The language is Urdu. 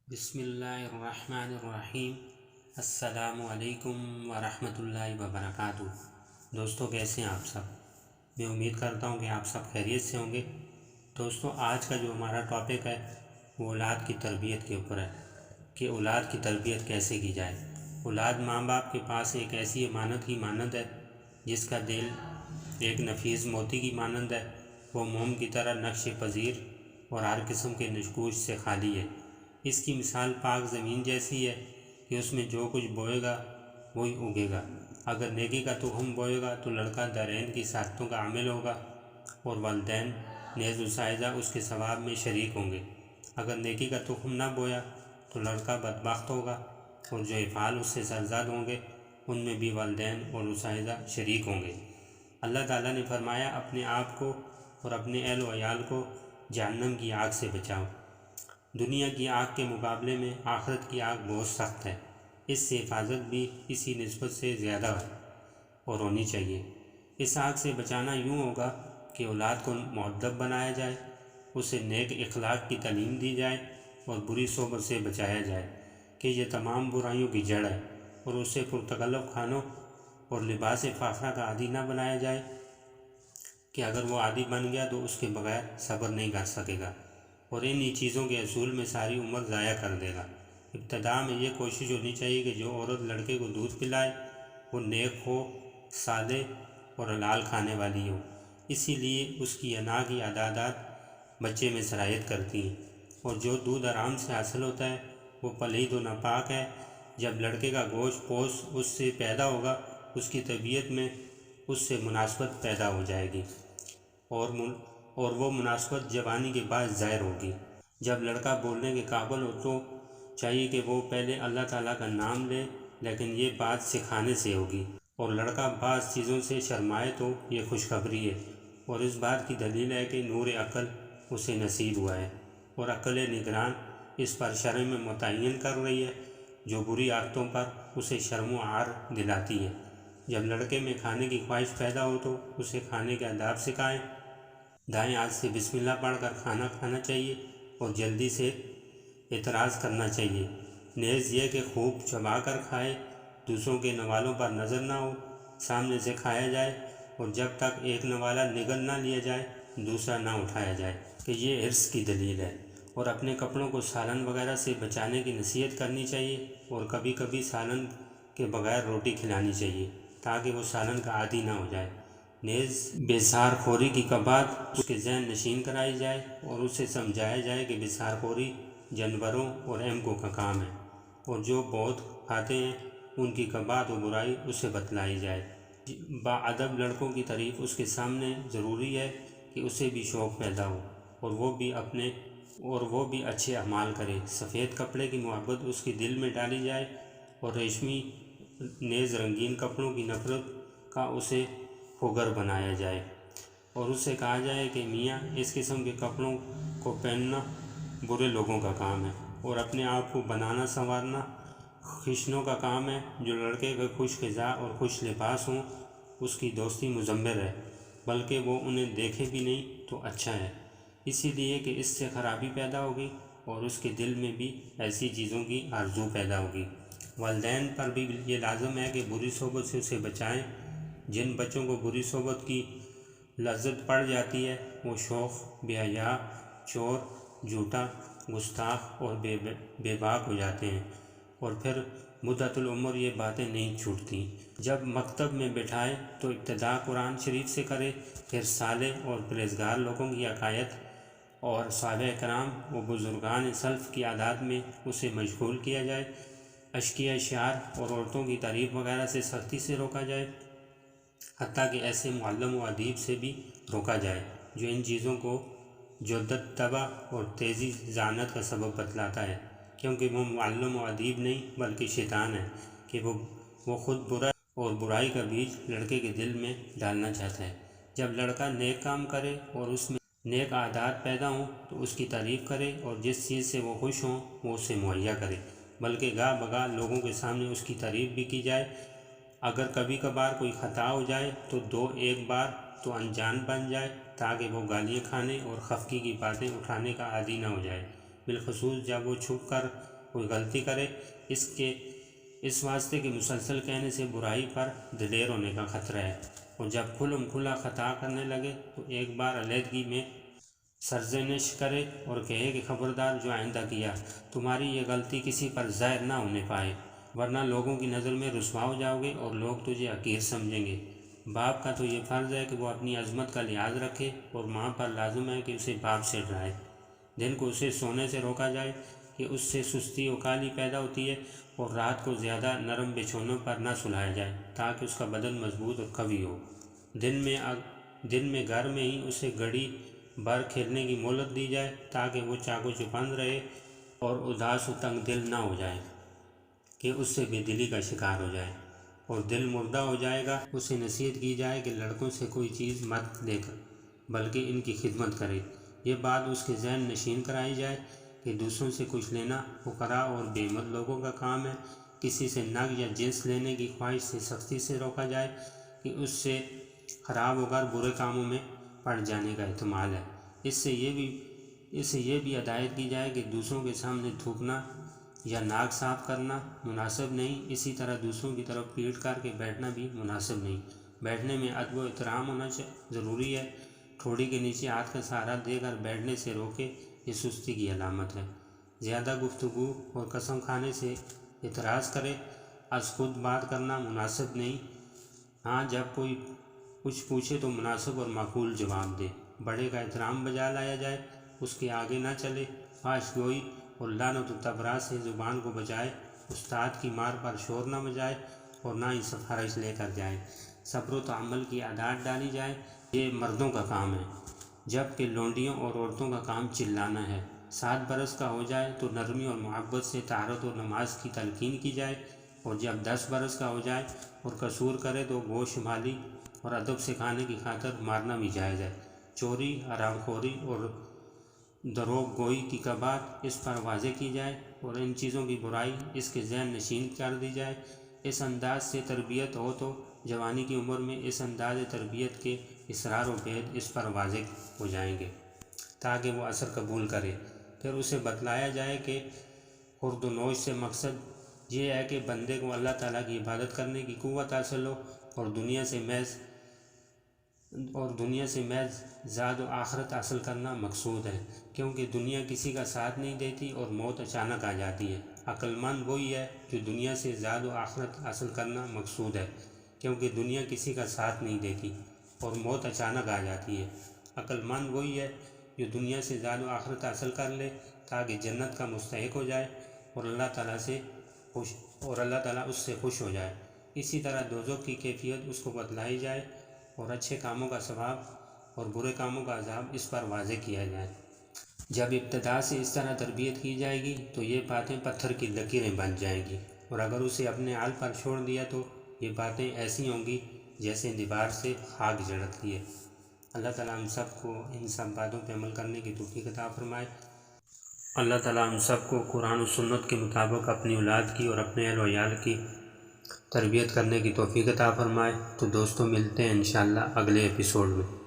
بسم اللہ الرحمن الرحیم۔ السلام علیکم ورحمۃ اللہ وبرکاتہ۔ دوستو کیسے ہیں آپ سب؟ میں امید کرتا ہوں کہ آپ سب خیریت سے ہوں گے۔ دوستو آج کا جو ہمارا ٹاپک ہے وہ اولاد کی تربیت کے اوپر ہے کہ اولاد کی تربیت کیسے کی جائے۔ اولاد ماں باپ کے پاس ایک ایسی امانت کی مانند ہے جس کا دل ایک نفیس موتی کی مانند ہے۔ وہ موم کی طرح نقش پذیر اور ہر قسم کے نقوش سے خالی ہے۔ اس کی مثال پاک زمین جیسی ہے کہ اس میں جو کچھ بوئے گا وہی اگے گا۔ اگر نیکی کا تخم بوئے گا تو لڑکا دارین کی سعادتوں کا عامل ہوگا اور والدین نیز اساتذہ اس کے ثواب میں شریک ہوں گے۔ اگر نیکی کا تخم نہ بویا تو لڑکا بدبخت ہوگا اور جو افعال اس سے سرزد ہوں گے ان میں بھی والدین اور اساتذہ شریک ہوں گے۔ اللہ تعالیٰ نے فرمایا اپنے آپ کو اور اپنے اہل و عیال کو جہنم کی آگ سے بچاؤ۔ دنیا کی آگ کے مقابلے میں آخرت کی آگ بہت سخت ہے۔ اس سے حفاظت بھی اسی نسبت سے زیادہ ہے اور ہونی چاہیے۔ اس آگ سے بچانا یوں ہوگا کہ اولاد کو مؤدب بنایا جائے، اسے نیک اخلاق کی تعلیم دی جائے اور بری صحبت سے بچایا جائے کہ یہ تمام برائیوں کی جڑ ہے، اور اسے پرتکلف کھانوں اور لباس فاخرہ کا عادی نہ بنایا جائے کہ اگر وہ عادی بن گیا تو اس کے بغیر صبر نہیں کر سکے گا اور انہی چیزوں کے اصول میں ساری عمر ضائع کر دے گا۔ ابتدا میں یہ کوشش ہونی چاہیے کہ جو عورت لڑکے کو دودھ پلائے وہ نیک ہو، صالح اور حلال کھانے والی ہو۔ اسی لیے اس کی انا کی عادات بچے میں سرایت کرتی ہیں، اور جو دودھ آرام سے حاصل ہوتا ہے وہ پلید و ناپاک ہے۔ جب لڑکے کا گوشت پوش اس سے پیدا ہوگا اس کی طبیعت میں اس سے مناسبت پیدا ہو جائے گی اور وہ مناسبت جوانی کے بعد ظاہر ہوگی۔ جب لڑکا بولنے کے قابل ہو تو چاہیے کہ وہ پہلے اللہ تعالیٰ کا نام لے، لیکن یہ بات سکھانے سے ہوگی۔ اور لڑکا بعض چیزوں سے شرمائے تو یہ خوشخبری ہے، اور اس بات کی دلیل ہے کہ نور عقل اسے نصیب ہوا ہے اور عقل نگران اس پر شرم متعین کر رہی ہے جو بری عادتوں پر اسے شرم و عار دلاتی ہے۔ جب لڑکے میں کھانے کی خواہش پیدا ہو تو اسے کھانے کے آداب سکھائیں۔ دائیں ہاتھ سے بسم اللہ پڑھ کر کھانا کھانا چاہیے اور جلدی سے اعتراض کرنا چاہیے۔ نیز یہ کہ خوب چبا کر کھائے، دوسروں کے نوالوں پر نظر نہ ہو، سامنے سے کھایا جائے اور جب تک ایک نوالا نگل نہ لیا جائے دوسرا نہ اٹھایا جائے کہ یہ حرص کی دلیل ہے۔ اور اپنے کپڑوں کو سالن وغیرہ سے بچانے کی نصیحت کرنی چاہیے اور کبھی کبھی سالن کے بغیر روٹی کھلانی چاہیے تاکہ وہ سالن کا عادی نہ ہو جائے۔ نیز بسار خوری کی کباعت اس کے ذہن نشین کرائی جائے اور اسے سمجھایا جائے کہ بسار خوری جانوروں اور احمقوں کا کام ہے، اور جو بہت کھاتے ہیں ان کی کباعت و برائی اسے بتلائی جائے۔ باادب لڑکوں کی تعریف اس کے سامنے ضروری ہے کہ اسے بھی شوق پیدا ہو اور وہ بھی اچھے اعمال کرے۔ سفید کپڑے کی محبت اس کے دل میں ڈالی جائے اور ریشمی نیز رنگین کپڑوں کی نفرت کا اسے خوگر بنایا جائے، اور اسے کہا جائے کہ میاں اس قسم کے کپڑوں کو پہننا برے لوگوں کا کام ہے اور اپنے آپ کو بنانا سنوارنا خشنوں کا کام ہے۔ جو لڑکے کے خوش غذا اور خوش لباس ہوں اس کی دوستی مضمر ہے، بلکہ وہ انہیں دیکھے بھی نہیں تو اچھا ہے، اسی لیے کہ اس سے خرابی پیدا ہوگی اور اس کے دل میں بھی ایسی چیزوں کی آرزو پیدا ہوگی۔ والدین پر بھی یہ لازم ہے کہ بری صحبت سے اسے بچائیں۔ جن بچوں کو بری صحبت کی لذت پڑ جاتی ہے وہ شوخ، بے حیا، چور، جھوٹا، گستاخ اور بے باک ہو جاتے ہیں، اور پھر مدت العمر یہ باتیں نہیں چھوٹتی۔ جب مکتب میں بٹھائے تو ابتدا قرآن شریف سے کرے، پھر صالح اور پرہیزگار لوگوں کی حکایت اور صحابہ کرام و بزرگان سلف کی عادات میں اسے مشغول کیا جائے۔ اشکیاء شعر اور عورتوں کی تعریف وغیرہ سے سختی سے روکا جائے، حتیٰ کہ ایسے معلم و ادیب سے بھی روکا جائے جو ان چیزوں کو جدت طبع اور تیزی ذہانت کا سبب بتلاتا ہے، کیونکہ وہ معلم و ادیب نہیں بلکہ شیطان ہے کہ وہ خود برا اور برائی کا بیج لڑکے کے دل میں ڈالنا چاہتا ہے۔ جب لڑکا نیک کام کرے اور اس میں نیک عادات پیدا ہوں تو اس کی تعریف کرے اور جس چیز سے وہ خوش ہوں وہ اسے مہیا کرے، بلکہ گاہ بگاہ لوگوں کے سامنے اس کی تعریف بھی کی جائے۔ اگر کبھی کبھار کوئی خطا ہو جائے تو دو ایک بار تو انجان بن جائے تاکہ وہ گالیاں کھانے اور خفگی کی باتیں اٹھانے کا عادی نہ ہو جائے، بالخصوص جب وہ چھپ کر کوئی غلطی کرے، اس واسطے کہ مسلسل کہنے سے برائی پر دلیر ہونے کا خطرہ ہے، اور جب کھلم کھلا خطا کرنے لگے تو ایک بار علیحدگی میں سرزنش کرے اور کہے کہ خبردار، جو آئندہ کیا تمہاری یہ غلطی کسی پر ظاہر نہ ہونے پائے، ورنہ لوگوں کی نظر میں رسوا ہو جاؤ گے اور لوگ تجھے حقیر سمجھیں گے۔ باپ کا تو یہ فرض ہے کہ وہ اپنی عظمت کا لحاظ رکھے، اور ماں پر لازم ہے کہ اسے باپ سے ڈرائے۔ دن کو اسے سونے سے روکا جائے کہ اس سے سستی و کالی پیدا ہوتی ہے، اور رات کو زیادہ نرم بچھونوں پر نہ سلایا جائے تاکہ اس کا بدن مضبوط اور قوی ہو۔ دن میں گھر میں ہی اسے گھڑی بھر کھیلنے کی مہلت دی جائے تاکہ وہ چاقو چپند رہے اور اداس و تنگ دل نہ ہو جائے کہ اس سے بے دلی کا شکار ہو جائے اور دل مردہ ہو جائے گا۔ اسے نصیحت کی جائے کہ لڑکوں سے کوئی چیز مت لے کر بلکہ ان کی خدمت کرے۔ یہ بات اس کے ذہن نشین کرائی جائے کہ دوسروں سے کچھ لینا فقراء اور بے ہمت لوگوں کا کام ہے۔ کسی سے نگ یا جنس لینے کی خواہش سے سختی سے روکا جائے کہ اس سے خراب ہو کر برے کاموں میں پڑ جانے کا احتمال ہے۔ اس سے یہ بھی ہدایت کی جائے کہ دوسروں کے سامنے تھوکنا یا ناک صاف کرنا مناسب نہیں، اسی طرح دوسروں کی طرف پیٹھ کر کے بیٹھنا بھی مناسب نہیں۔ بیٹھنے میں ادب و احترام ہونا ضروری ہے۔ ٹھوڑی کے نیچے ہاتھ کا سہارا دے کر بیٹھنے سے روکے، یہ سستی کی علامت ہے۔ زیادہ گفتگو اور قسم کھانے سے اعتراض کرے، از خود بات کرنا مناسب نہیں۔ ہاں، جب کوئی کچھ پوچھے تو مناسب اور معقول جواب دے۔ بڑے کا احترام بجا لایا جائے، اس کے آگے نہ چلے۔ فحش گوئی اور لعنت و تبرات سے زبان کو بچائے۔ استاد کی مار پر شور نہ مچائے اور نہ ہی سفارش لے کر جائے۔ صبر و تحمل کی عادات ڈالی جائے، یہ مردوں کا کام ہے، جبکہ لونڈیوں اور عورتوں کا کام چلانا ہے۔ 7 برس کا ہو جائے تو نرمی اور محبت سے طہارت و نماز کی تلقین کی جائے، اور جب 10 برس کا ہو جائے اور قصور کرے تو گوش مالی اور ادب سکھانے کی خاطر مارنا بھی جائز ہے۔ چوری، حرام خوری اور دروغ گوئی کی قباحت اس پر واضح کی جائے اور ان چیزوں کی برائی اس کے ذہن نشین کر دی جائے۔ اس انداز سے تربیت ہو تو جوانی کی عمر میں اس انداز تربیت کے اسرار و بید اس پر واضح ہو جائیں گے تاکہ وہ اثر قبول کرے۔ پھر اسے بتلایا جائے کہ خورد و نوش سے مقصد یہ ہے کہ بندے کو اللہ تعالیٰ کی عبادت کرنے کی قوت حاصل ہو اور دنیا سے محض زاد و آخرت حاصل کرنا مقصود ہے، کیونکہ دنیا کسی کا ساتھ نہیں دیتی اور موت اچانک آ جاتی ہے۔ عقل مند وہی ہے جو دنیا سے زاد و آخرت حاصل کرنا مقصود ہے، کیونکہ دنیا کسی کا ساتھ نہیں دیتی اور موت اچانک آ جاتی ہے۔ عقل مند وہی ہے جو دنیا سے زاد و آخرت حاصل کر لے تاکہ جنت کا مستحق ہو جائے اور اللہ تعالیٰ اس سے خوش ہو جائے۔ اسی طرح دوزخ کی کیفیت اس کو بتلائی جائے اور اچھے کاموں کا ثواب اور برے کاموں کا عذاب اس پر واضح کیا جائے۔ جب ابتدا سے اس طرح تربیت کی جائے گی تو یہ باتیں پتھر کی لکیریں بن جائیں گی، اور اگر اسے اپنے حال پر چھوڑ دیا تو یہ باتیں ایسی ہوں گی جیسے دیوار سے خاک جھڑکتی ہے۔ اللہ تعالیٰ ہم سب کو ان سب باتوں پہ عمل کرنے کی توفیق عطا فرمائے۔ اللہ تعالیٰ ہم سب کو قرآن و سنت کے مطابق اپنی اولاد کی اور اپنے اہل و عیال کی تربیت کرنے کی توفیق عطا فرمائے۔ تو دوستوں، ملتے ہیں انشاءاللہ اگلے ایپیسوڈ میں۔